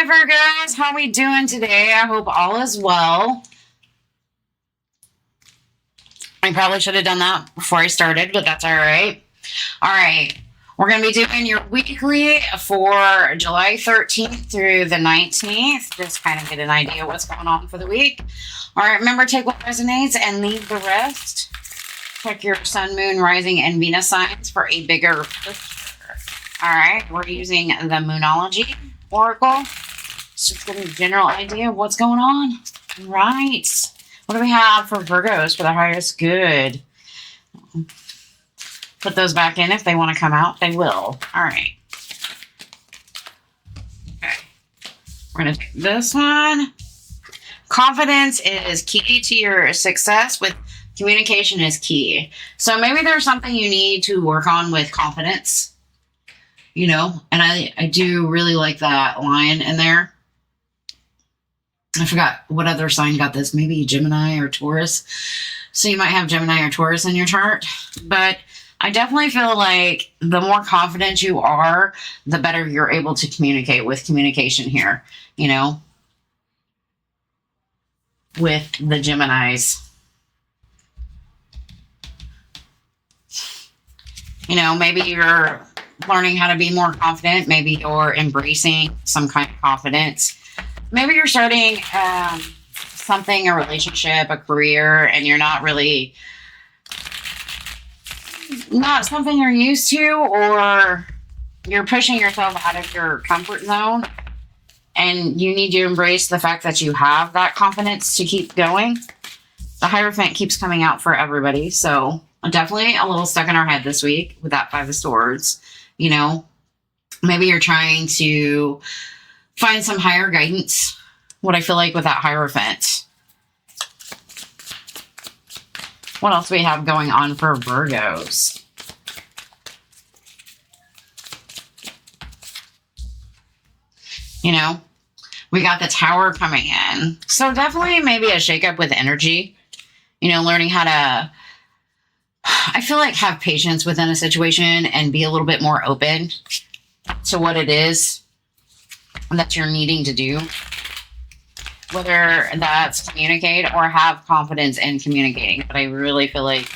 Virgos, how we doing today? I hope all is well. I probably should have done that before I started, but that's all right. All right. We're going to be doing your weekly for July 13th through the 19th. Just kind of get an idea of what's going on for the week. All right. Remember, take what resonates and leave the rest. Check your sun, moon, rising, and Venus signs for a bigger picture. All right. We're using the Moonology Oracle. Just get a general idea of what's going on. Right. What do we have for Virgos for the highest good? Put those back in. If they want to come out, they will. All right. Okay. We're going to take this one. Confidence is key to your success. With communication is key. So maybe there's something you need to work on with confidence. You know, and I do really like that line in there. I forgot what other sign got this. Maybe Gemini or Taurus. So you might have Gemini or Taurus in your chart. But I definitely feel like the more confident you are, the better you're able to communicate with communication here. You know, with the Geminis. You know, maybe you're learning how to be more confident. Maybe you're embracing some kind of confidence. Maybe you're starting something, a relationship, a career, and you're not really, not something you're used to, or you're pushing yourself out of your comfort zone, and you need to embrace the fact that you have that confidence to keep going. The Hierophant keeps coming out for everybody, so definitely a little stuck in our head this week with that Five of Swords. You know, maybe you're trying to find some higher guidance. What I feel like with that Hierophant. What else do we have going on for Virgos? You know, we got the Tower coming in. So definitely maybe a shakeup with energy. You know, learning how to, I feel like, have patience within a situation and be a little bit more open to what it is that you're needing to do. Whether that's communicate or have confidence in communicating. But I really feel like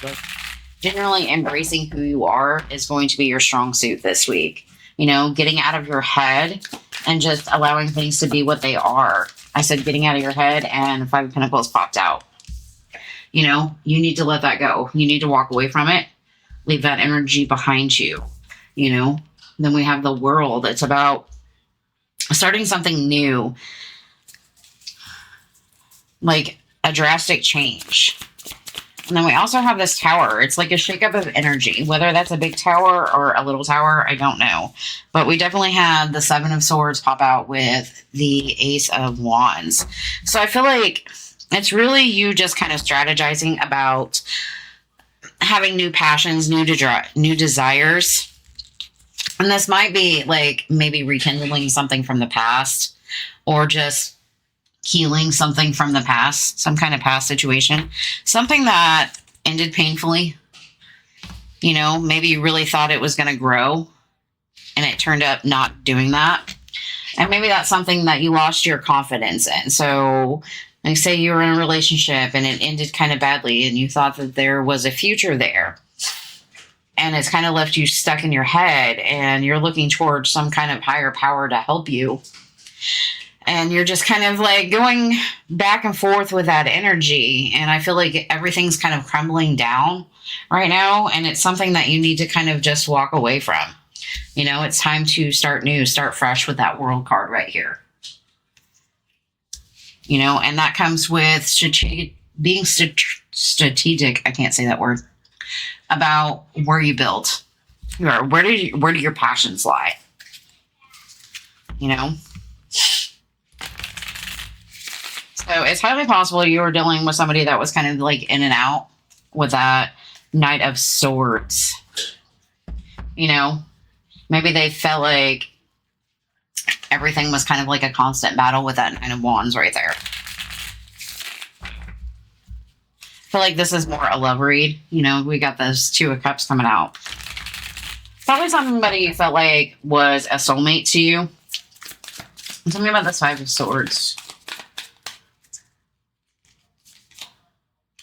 generally embracing who you are is going to be your strong suit this week. You know, getting out of your head and just allowing things to be what they are. I said getting out of your head, and Five of Pentacles popped out. You know, you need to let that go. You need to walk away from it. Leave that energy behind you. You know, then we have the World. It's about starting something new. Like a drastic change. And then we also have this Tower. It's like a shakeup of energy. Whether that's a big tower or a little tower, I don't know. But we definitely had the Seven of Swords pop out with the Ace of Wands. So I feel like it's really you just kind of strategizing about having new passions, new desires. And this might be like maybe rekindling something from the past, or just healing something from the past, some kind of past situation, something that ended painfully. You know, maybe you really thought it was going to grow and it turned up not doing that. And maybe that's something that you lost your confidence in. So like say you were in a relationship and it ended kind of badly and you thought that there was a future there. And it's kind of left you stuck in your head and you're looking towards some kind of higher power to help you. And you're just kind of like going back and forth with that energy. And I feel like everything's kind of crumbling down right now. And it's something that you need to kind of just walk away from. You know, it's time to start new, start fresh with that World card right here. You know, and that comes with being strategic. I can't say that word. About where you build. Or where do your passions lie? You know? So it's highly possible you were dealing with somebody that was kind of like in and out with that Knight of Swords. You know, maybe they felt like everything was kind of like a constant battle with that Nine of Wands right there. I feel like this is more a love read. You know, we got those Two of Cups coming out. Probably somebody you felt like was a soulmate to you. Tell me about this Five of Swords.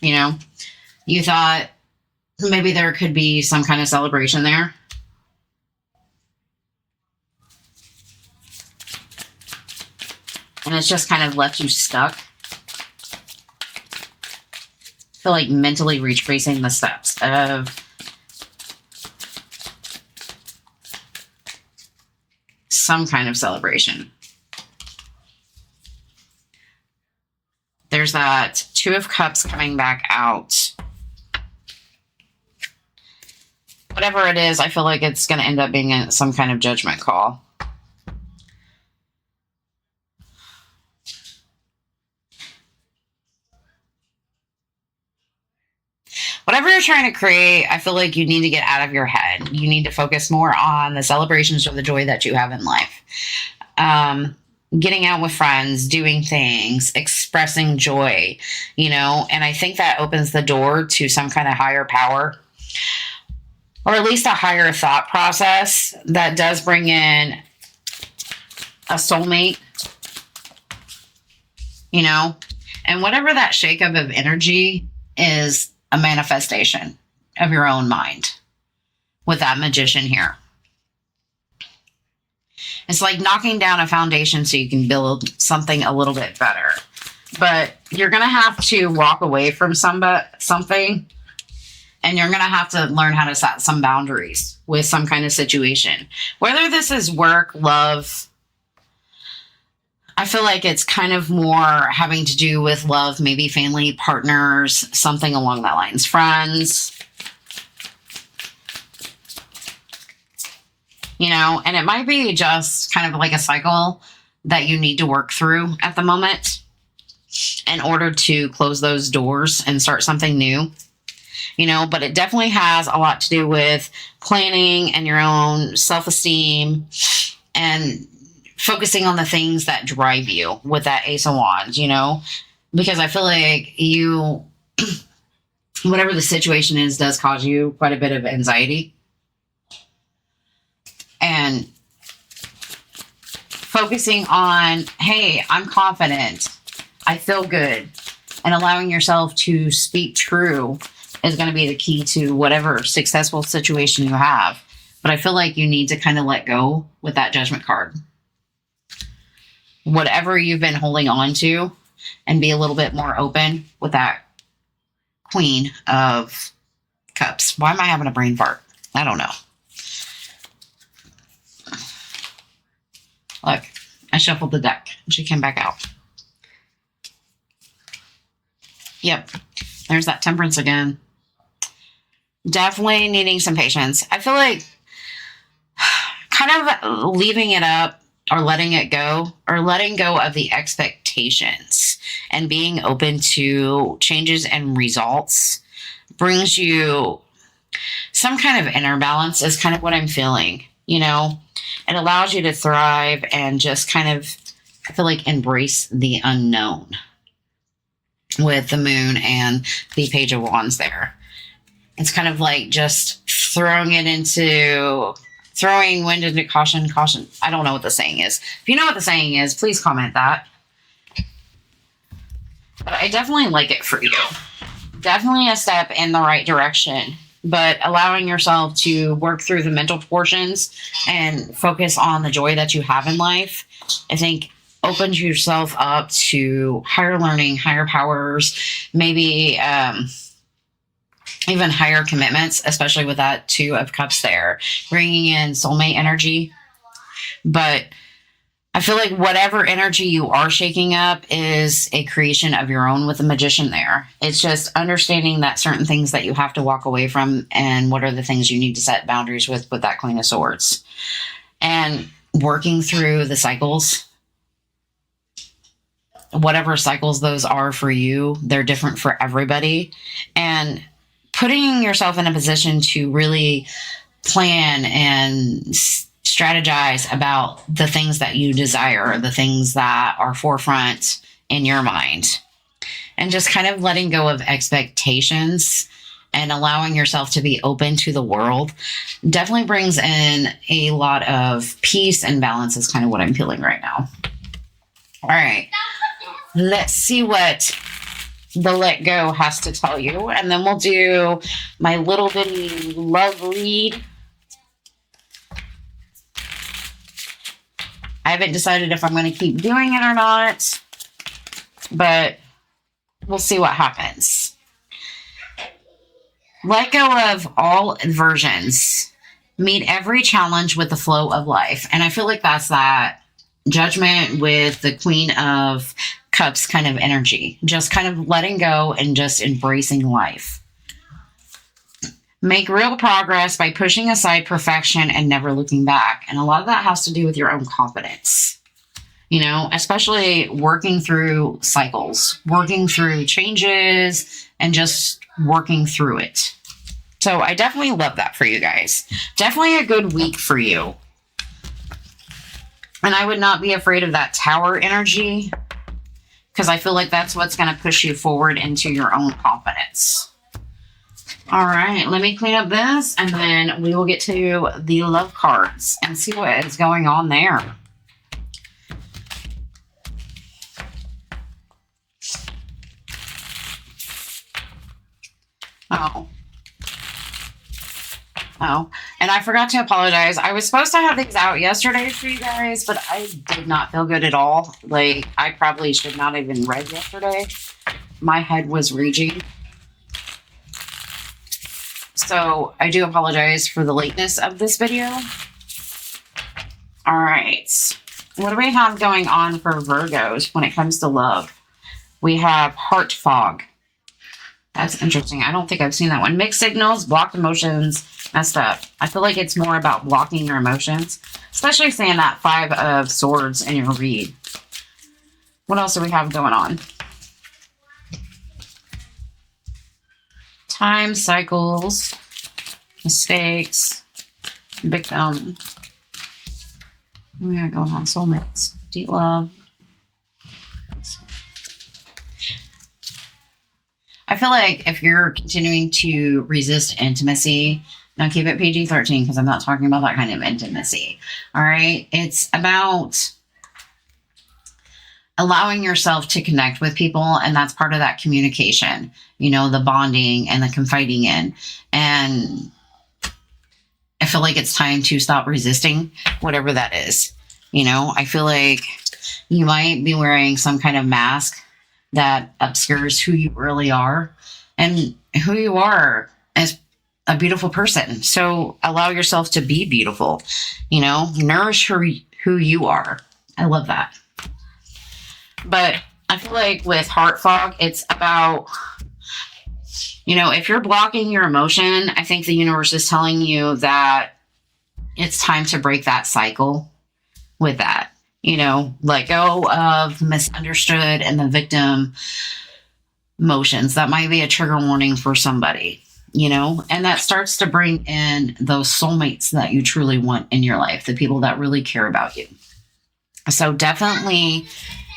You know, you thought maybe there could be some kind of celebration there. And it's just kind of left you stuck. I feel like mentally retracing the steps of some kind of celebration. There's that Two of Cups coming back out. Whatever it is, I feel like it's going to end up being some kind of judgment call. Whatever you're trying to create, I feel like you need to get out of your head. You need to focus more on the celebrations or the joy that you have in life. Getting out with friends, doing things, expressing joy, you know, and I think that opens the door to some kind of higher power, or at least a higher thought process that does bring in a soulmate, you know, and whatever that shakeup of energy is, a manifestation of your own mind with that Magician here. It's like knocking down a foundation so you can build something a little bit better. But you're going to have to walk away from something, and you're going to have to learn how to set some boundaries with some kind of situation. Whether this is work, love, I feel like it's kind of more having to do with love, maybe family, partners, something along that lines, friends. You know, and it might be just kind of like a cycle that you need to work through at the moment in order to close those doors and start something new. You know, but it definitely has a lot to do with planning and your own self-esteem and focusing on the things that drive you with that Ace of Wands, you know, because I feel like you, whatever the situation is, does cause you quite a bit of anxiety. And focusing on, hey, I'm confident, I feel good, and allowing yourself to speak true is going to be the key to whatever successful situation you have. But I feel like you need to kind of let go with that Judgment card. Whatever you've been holding on to, and be a little bit more open with that Queen of Cups. Why am I having a brain fart? I don't know. Look, I shuffled the deck and she came back out. Yep, there's that Temperance again. Definitely needing some patience. I feel like kind of leaving it up, or letting it go, or letting go of the expectations and being open to changes and results brings you some kind of inner balance, is kind of what I'm feeling. You know, it allows you to thrive and just kind of, I feel like, embrace the unknown with the Moon and the Page of Wands there. It's kind of like just throwing wind into caution. I don't know what the saying is. If you know what the saying is, please comment that. But I definitely like it for you. Definitely a step in the right direction. But allowing yourself to work through the mental portions and focus on the joy that you have in life, I think opens yourself up to higher learning, higher powers, maybe even higher commitments, especially with that Two of Cups there, bringing in soulmate energy. But I feel like whatever energy you are shaking up is a creation of your own with the Magician there. It's just understanding that certain things that you have to walk away from, and what are the things you need to set boundaries with that Queen of Swords. And working through the cycles. Whatever cycles those are for you, they're different for everybody. And putting yourself in a position to really plan and strategize about the things that you desire, the things that are forefront in your mind, and just kind of letting go of expectations and allowing yourself to be open to the world definitely brings in a lot of peace and balance, is kind of what I'm feeling right now. All right. Let's see what the let go has to tell you. And then we'll do my little bitty love read. I haven't decided if I'm going to keep doing it or not, but we'll see what happens. Let go of all aversions. Meet every challenge with the flow of life. And I feel like that's that Judgment with the Queen of Cups kind of energy. Just kind of letting go and just embracing life. Make real progress by pushing aside perfection and never looking back. And a lot of that has to do with your own confidence. You know, especially working through cycles, working through changes, and just working through it. So I definitely love that for you guys. Definitely a good week for you. And I would not be afraid of that Tower energy, because I feel like that's what's going to push you forward into your own confidence. All right, let me clean up this, and then we will get to the love cards and see what is going on there. Oh, and I forgot to apologize. I was supposed to have these out yesterday for you guys, but I did not feel good at all. Like, I probably should not have even read yesterday. My head was raging. So I do apologize for the lateness of this video. All right. What do we have going on for Virgos when it comes to love? We have heart fog. That's interesting. I don't think I've seen that one. Mixed signals, blocked emotions, messed up. I feel like it's more about blocking your emotions, especially saying that 5 of Swords in your read. What else do we have going on? Time cycles, mistakes, victim. What we got going on? Soulmates, deep love. I feel like if you're continuing to resist intimacy, now keep it PG-13 because I'm not talking about that kind of intimacy. All right. It's about allowing yourself to connect with people. And that's part of that communication, you know, the bonding and the confiding in. And I feel like it's time to stop resisting whatever that is. You know, I feel like you might be wearing some kind of mask that obscures who you really are, and who you are as a beautiful person. So allow yourself to be beautiful, you know, nourish who you are. I love that. But I feel like with heart fog, it's about, you know, if you're blocking your emotion, I think the universe is telling you that it's time to break that cycle with that. You know, let go of misunderstood and the victim emotions. That might be a trigger warning for somebody, you know, and that starts to bring in those soulmates that you truly want in your life, the people that really care about you. So definitely,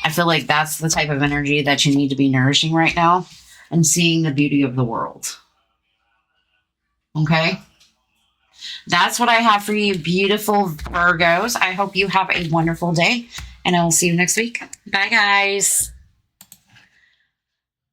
I feel like that's the type of energy that you need to be nourishing right now and seeing the beauty of the world. Okay? That's what I have for you, beautiful Virgos. I hope you have a wonderful day, and I will see you next week. Bye, guys.